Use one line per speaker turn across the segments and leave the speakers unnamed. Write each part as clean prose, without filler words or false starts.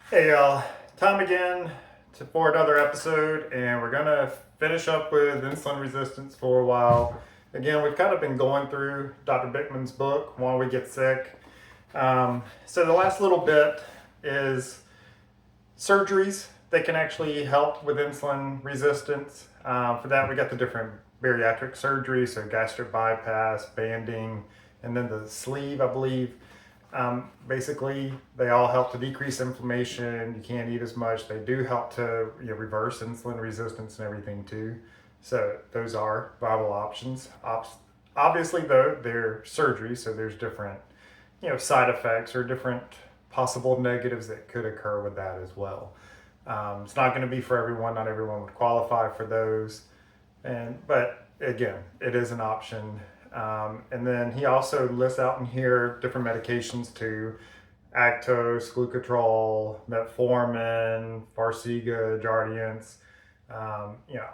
Hey y'all, time again for another episode, and we're gonna finish up with insulin resistance for a while. Again, we've kind of been going through Dr. Bickman's book, Why We Get Sick. So the last little bit is surgeries that can actually help with insulin resistance. For that, we got the different bariatric surgeries, so gastric bypass, banding, and then the sleeve, I believe. Basically, they all help to decrease inflammation. You can't eat as much. They do help to reverse insulin resistance and everything too. So those are viable options. Obviously, though, they're surgery, so there's different side effects or different possible negatives that could occur with that as well. It's not going to be for everyone. Not everyone would qualify for those, but again, it is an option. And then he also lists out in here different medications too: Actos, Glucotrol, Metformin, Farxiga, Jardiance.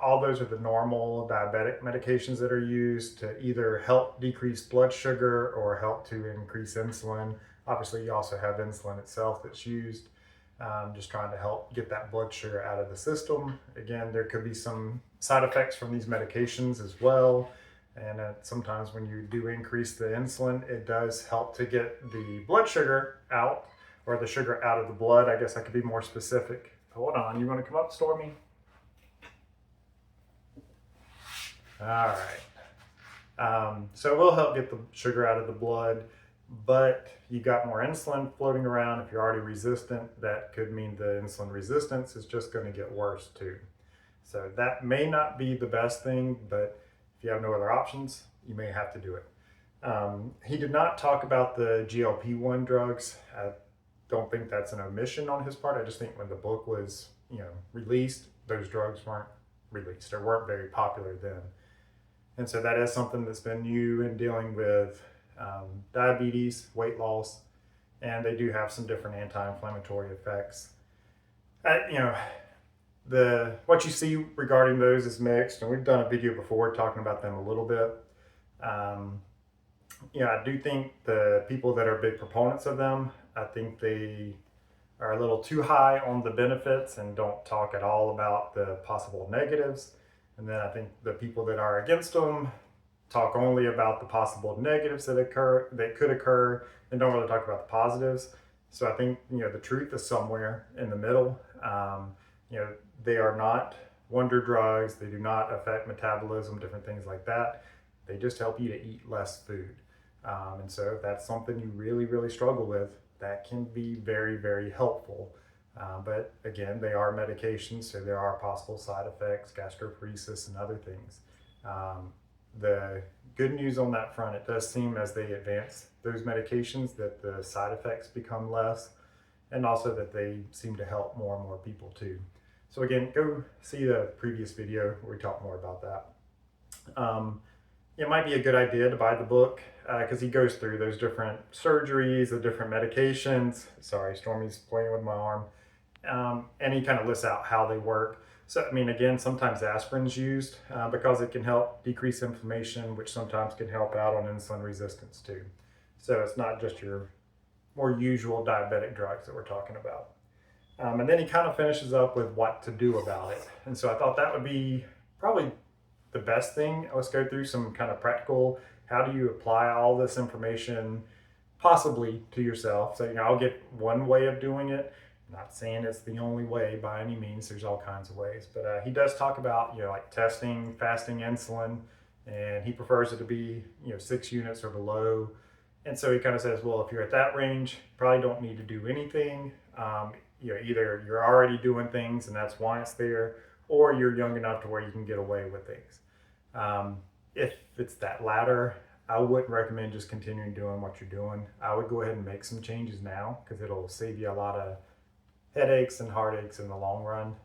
All those are the normal diabetic medications that are used to either help decrease blood sugar or help to increase insulin. Obviously, you also have insulin itself that's used, just trying to help get that blood sugar out of the system. Again, there could be some side effects from these medications as well. And sometimes when you do increase the insulin, it does help to get the blood sugar out, or the sugar out of the blood. I guess I could be more specific. Hold on, you want to come up, Stormy? All right. So it will help get the sugar out of the blood, but you got more insulin floating around. If you're already resistant, that could mean the insulin resistance is just going to get worse too. So that may not be the best thing, but if you have no other options, you may have to do it. He did not talk about the GLP-1 drugs. I don't think that's an omission on his part. I just think when the book was, released, those drugs weren't released or weren't very popular then. And so that is something that's been new in dealing with diabetes, weight loss, and they do have some different anti-inflammatory effects. You know, the what you see regarding those is mixed, and we've done a video before talking about them a little bit. Um, I do think the people that are big proponents of them, I think they are a little too high on the benefits and don't talk at all about the possible negatives. And then I think the people that are against them talk only about the possible negatives that could occur and don't really talk about the positives. So I think the truth is somewhere in the middle. They are not wonder drugs. They do not affect metabolism, different things like that. They just help you to eat less food. And so if that's something you really, really struggle with, that can be very, very helpful. But again, they are medications, so there are possible side effects, gastroparesis, and other things. The good news on that front, it does seem as they advance those medications that the side effects become less, and also that they seem to help more and more people too. So again, go see the previous video where we talk more about that. It might be a good idea to buy the book because he goes through those different surgeries, the different medications. Sorry, Stormy's playing with my arm. And he kind of lists out how they work. So, I mean, again, sometimes aspirin's used because it can help decrease inflammation, which sometimes can help out on insulin resistance too. So it's not just your more usual diabetic drugs that we're talking about. And then he kind of finishes up with what to do about it. And so I thought that would be probably the best thing. Let's go through some kind of practical, how do you apply all this information possibly to yourself? So, I'll get one way of doing it. I'm not saying it's the only way by any means. There's all kinds of ways, but he does talk about, like testing, fasting insulin, and he prefers it to be, 6 units or below. And so he kind of says, well, if you're at that range, you probably don't need to do anything. Either you're already doing things and that's why it's there, or you're young enough to where you can get away with things. If it's that latter, I wouldn't recommend just continuing doing what you're doing. I would go ahead and make some changes now because it'll save you a lot of headaches and heartaches in the long run.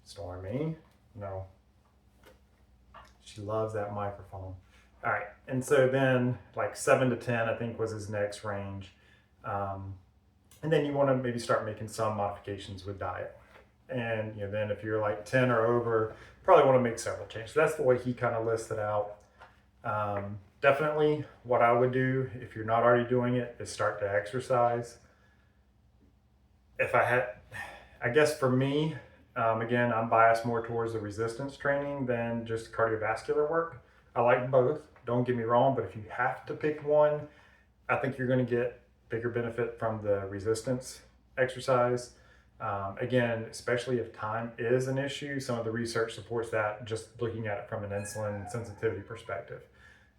Stormy, no, she loves that microphone. All right, and so then like 7 to 10, I think was his next range. And then you want to maybe start making some modifications with diet. And then if you're like 10 or over, probably want to make several changes. That's the way he kind of lists it out. Definitely what I would do if you're not already doing it is start to exercise. if I had, I guess for me, again, I'm biased more towards the resistance training than just cardiovascular work. I like both, don't get me wrong, but if you have to pick one, I think you're going to get bigger benefit from the resistance exercise. Again, especially if time is an issue, some of the research supports that just looking at it from an insulin sensitivity perspective.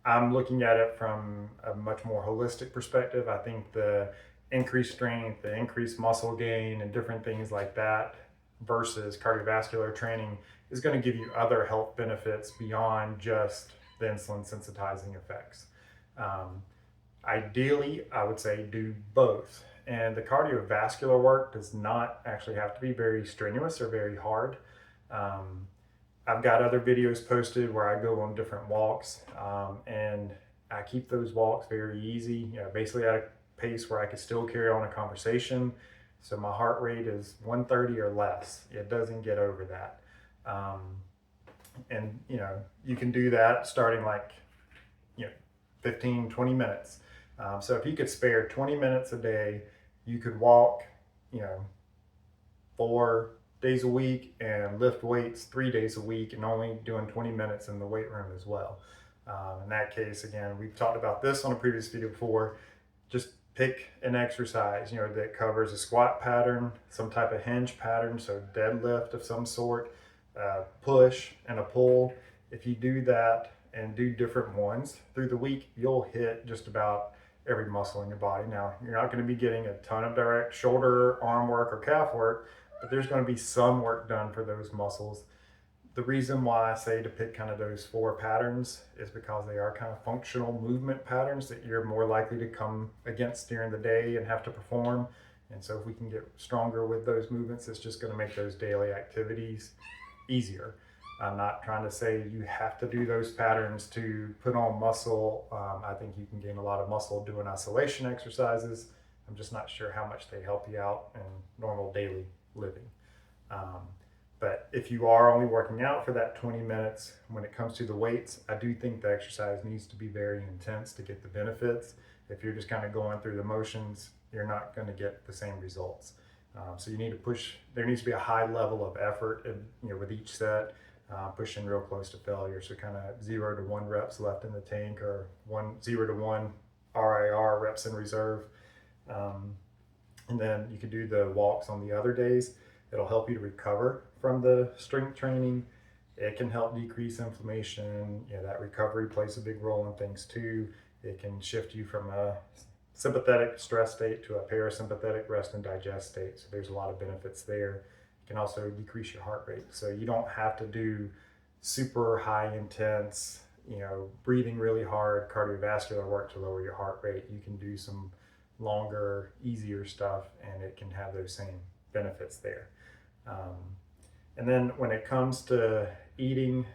I'm looking at it from a much more holistic perspective. I think the increased strength, the increased muscle gain, and different things like that versus cardiovascular training is going to give you other health benefits beyond just the insulin sensitizing effects. Um, Ideally, I would say do both. And the cardiovascular work does not actually have to be very strenuous or very hard. Um, I've got other videos posted where I go on different walks, and I keep those walks very easy, basically at a pace where I can still carry on a conversation. So my heart rate is 130 or less. It doesn't get over that. Um, and you can do that starting like, you know, 15, 20 minutes. So if you could spare 20 minutes a day, you could walk, you know, 4 days a week and lift weights 3 days a week and only doing 20 minutes in the weight room as well. In that case, again, we've talked about this on a previous video before. Just pick an exercise, that covers a squat pattern, some type of hinge pattern, so deadlift of some sort, push and a pull. If you do that and do different ones through the week, you'll hit just about every muscle in your body. Now, you're not going to be getting a ton of direct shoulder, arm work, or calf work, but there's going to be some work done for those muscles. The reason why I say to pick kind of those 4 patterns is because they are kind of functional movement patterns that you're more likely to come against during the day and have to perform. And so if we can get stronger with those movements, it's just going to make those daily activities easier. I'm not trying to say you have to do those patterns to put on muscle. I think you can gain a lot of muscle doing isolation exercises. I'm just not sure how much they help you out in normal daily living. But if you are only working out for that 20 minutes, when it comes to the weights, I do think the exercise needs to be very intense to get the benefits. If you're just kind of going through the motions, you're not going to get the same results. So you need to push. There needs to be a high level of effort, with each set. Pushing real close to failure. So kind of 0 to 1 reps left in the tank, or 0 to 1 RIR, reps in reserve. And then you can do the walks on the other days. It'll help you to recover from the strength training. It can help decrease inflammation. That recovery plays a big role in things too. It can shift you from a sympathetic stress state to a parasympathetic rest and digest state. So there's a lot of benefits there. Can also decrease your heart rate. So you don't have to do super high intense, breathing really hard cardiovascular work to lower your heart rate. You can do some longer, easier stuff, and it can have those same benefits there. And then when it comes to eating,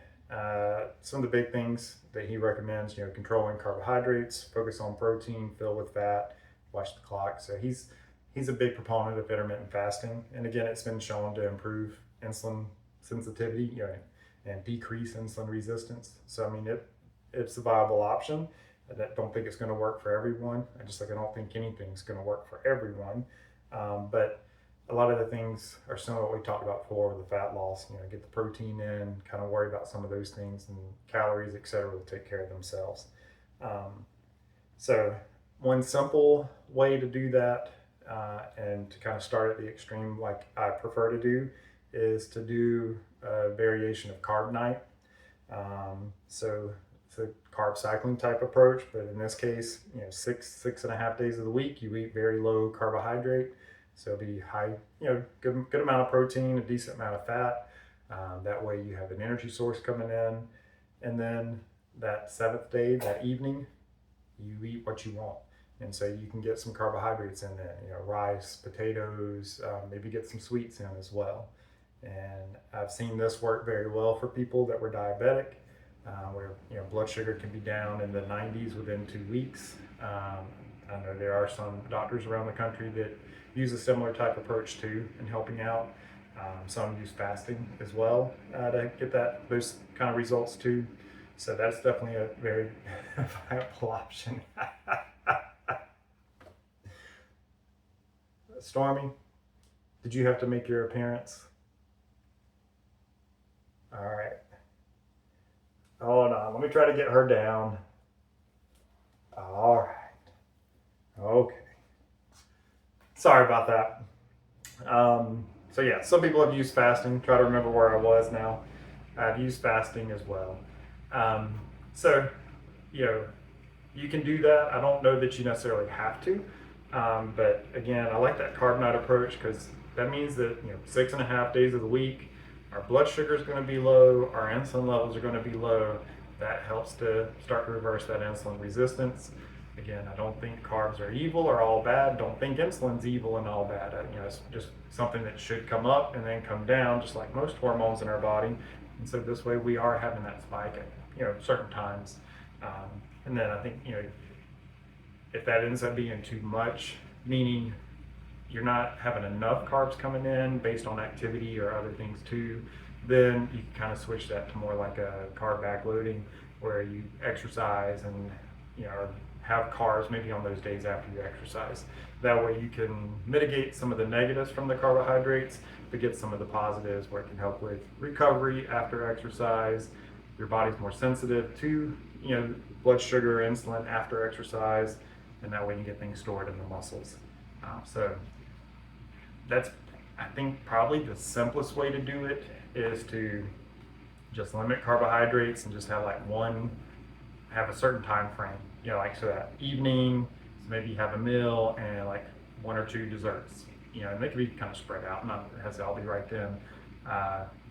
some of the big things that he recommends, controlling carbohydrates, focus on protein, fill with fat, watch the clock. So he's a big proponent of intermittent fasting. And again, it's been shown to improve insulin sensitivity, and decrease insulin resistance. So, I mean, it's a viable option. I don't think it's going to work for everyone. I don't think anything's going to work for everyone. But a lot of the things are similar to what we talked about before with the fat loss. Get the protein in, kind of worry about some of those things, and calories, etc., will take care of themselves. So one simple way to do that, and to kind of start at the extreme like I prefer to do, is to do a variation of carb night. So it's a carb cycling type approach, but in this case, 6.5 days of the week, you eat very low carbohydrate. So it'll be high, good amount of protein, a decent amount of fat. That way you have an energy source coming in. And then that 7th day, that evening, you eat what you want. And so you can get some carbohydrates in there, rice, potatoes, maybe get some sweets in as well. And I've seen this work very well for people that were diabetic, where blood sugar can be down in the 90s within 2 weeks. I know there are some doctors around the country that use a similar type approach too in helping out. Some use fasting as well to get those kind of results too. So that's definitely a very viable option. Stormy, Did you have to make your appearance? All right. Hold on. Let me try to get her down. All right. Okay. Sorry about that. So yeah, some people have used fasting. Try to remember where I was now. I've used fasting as well. Um, so, you know, you can do that. I don't know that you necessarily have to. But again, I like that carb night approach because that means that 6.5 days of the week, our blood sugar is going to be low, our insulin levels are going to be low. That helps to start to reverse that insulin resistance. Again, I don't think carbs are evil or all bad. Don't think insulin's evil and all bad. It's just something that should come up and then come down, just like most hormones in our body. And so this way, we are having that spike at certain times. And then I think if that ends up being too much, meaning you're not having enough carbs coming in based on activity or other things too, then you can kind of switch that to more like a carb backloading, where you exercise and have carbs maybe on those days after you exercise. That way you can mitigate some of the negatives from the carbohydrates, but get some of the positives where it can help with recovery after exercise. Your body's more sensitive to blood sugar, insulin after exercise, and that way you get things stored in the muscles. So that's, I think, probably the simplest way to do it is to just limit carbohydrates and just have have a certain time frame. So that evening, so maybe have a meal and like 1 or 2 desserts. And they can be kind of spread out. Not it has to all be right then.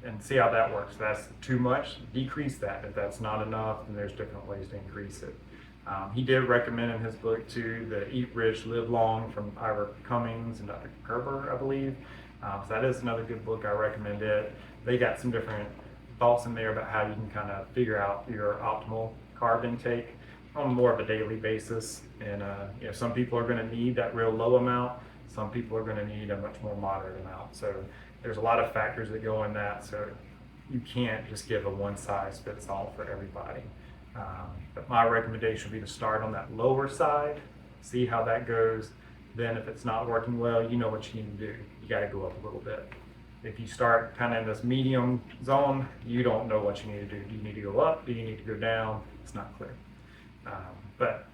And see how that works. If that's too much, decrease that. If that's not enough, then there's different ways to increase it. He did recommend in his book too the Eat Rich, Live Long from Ira Cummings and Dr. Gerber, I believe. So that is another good book. I recommend it. They got some different thoughts in there about how you can kind of figure out your optimal carb intake on more of a daily basis. And some people are going to need that real low amount. Some people are going to need a much more moderate amount. So there's a lot of factors that go in that. So you can't just give a one size fits all for everybody. But my recommendation would be to start on that lower side, see how that goes. Then if it's not working well, you know what you need to do. You got to go up a little bit. If you start kind of in this medium zone, you don't know what you need to do. Do you need to go up? Do you need to go down? It's not clear. But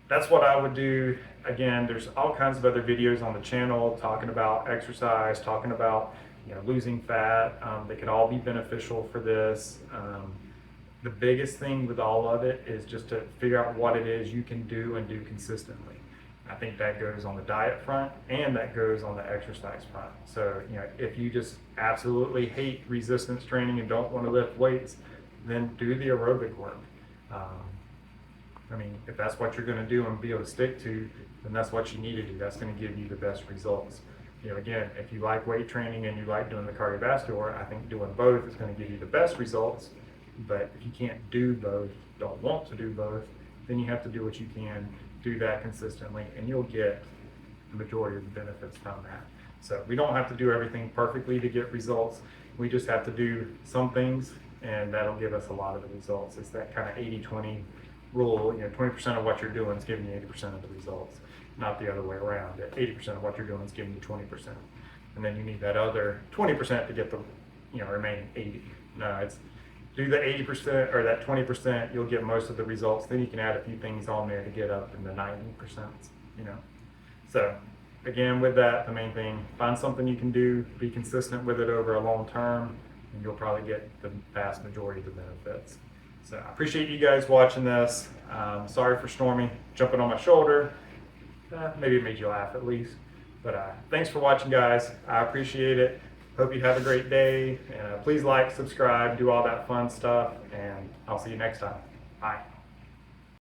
that's what I would do. Again, there's all kinds of other videos on the channel talking about exercise, talking about losing fat. They could all be beneficial for this. The biggest thing with all of it is just to figure out what it is you can do and do consistently. I think that goes on the diet front and that goes on the exercise front. So, if you just absolutely hate resistance training and don't want to lift weights, then do the aerobic work. If that's what you're going to do and be able to stick to, then that's what you need to do. That's going to give you the best results. Again, if you like weight training and you like doing the cardiovascular, I think doing both is going to give you the best results. But if you can't do both, don't want to do both, then you have to do what you can, do that consistently, and you'll get the majority of the benefits from that. So we don't have to do everything perfectly to get results. We just have to do some things, and that'll give us a lot of the results. It's that kind of 80-20 rule. 20% of what you're doing is giving you 80% of the results, not the other way around. 80% of what you're doing is giving you 20%. And then you need that other 20% to get the remaining 80. No, it's do the 80% or that 20%, you'll get most of the results. Then you can add a few things on there to get up in the 90%, So again, with that, the main thing, find something you can do, be consistent with it over a long term, and you'll probably get the vast majority of the benefits. So I appreciate you guys watching this. Sorry for Stormy jumping on my shoulder. Maybe it made you laugh at least. But thanks for watching, guys. I appreciate it. Hope you have a great day. Please like, subscribe, do all that fun stuff, and I'll see you next time. Bye.